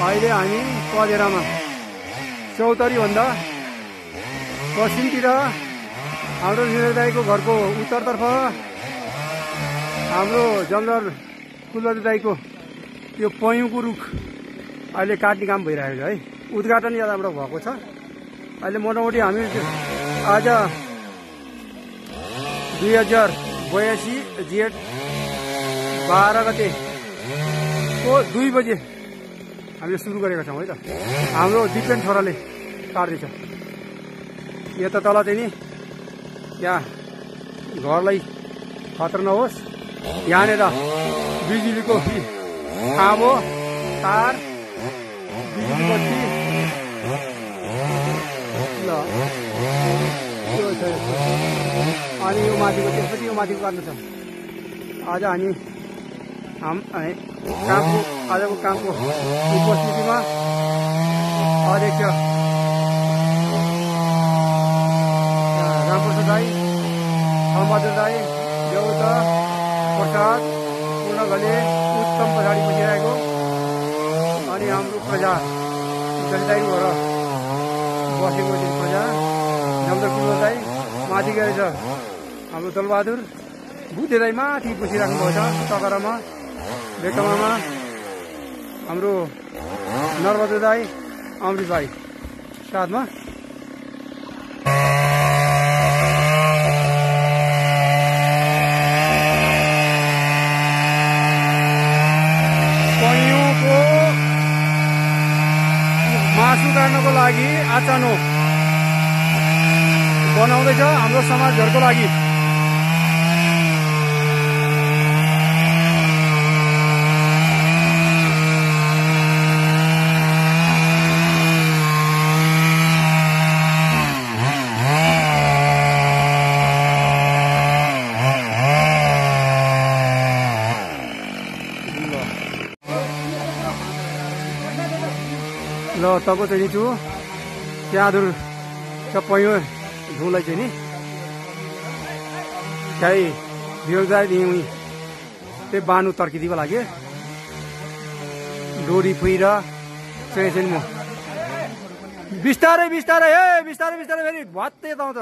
अहिले हामी पलेरामा चौतरी भन्दा पश्चिमतिर हाम्रो निरज दाईको घरको उत्तरतर्फ हाम्रो जमदर कुलबहादुर दाईको यो पयुँको रुख अहिले काट्ने काम भइरहेको छ है। उद्घाटन यताबाट भएको छ। अहिले मोटामोटी हामी आज 2082 जेठ 12 गते को 2 बजे हामीले सुरु गरेका छौँ है त। हाम्रो दिपेन छोराले काट्दैछ। यता तल चाहिँ नि यहाँ घरलाई खतरा नहोस्, यहाँनिर बिजुलीको खाँबो तार बिजुली बत्ती ल अनि यो माथिको त्यसपछि यो माथिको काट्नु छ। आज हामी कामको आजको कामको उपस्थितिमा अध्यक्ष रामप्रसाद दाई, खमबहादुर दाई, देउता प्रसाद, पूर्ण घले उत्तम पछाडि बसिरहेको अनि हाम्रो प्रजा जनताको घर बसेको प्रजा जमदर कुलबहादुर दाई माथि गएर छ। हाम्रो दलबहादुर बुद्धे दाई माथि बसिराख्नु भएको छ टकरामा बेकमामा। हाम्रो नरबहादुर दाई, अमृत भाइ साथमा। पयुँको मासु काट्नको लागि आचानो बनाउँदैछ हाम्रो समाजहरूको लागि। ल तब चाहिँ छु त्यहाँहरू पयुँ झुलाई चाहिँ नि गाई बिउजाइ दिउँ त्यो बानु तर्किदिएको लाग्यो डोरी फुइर चाहिँ चाहिँ म बिस्तारै बिस्तारै हे बिस्तारै बिस्तारै फेरि भत्ते त आउँछ।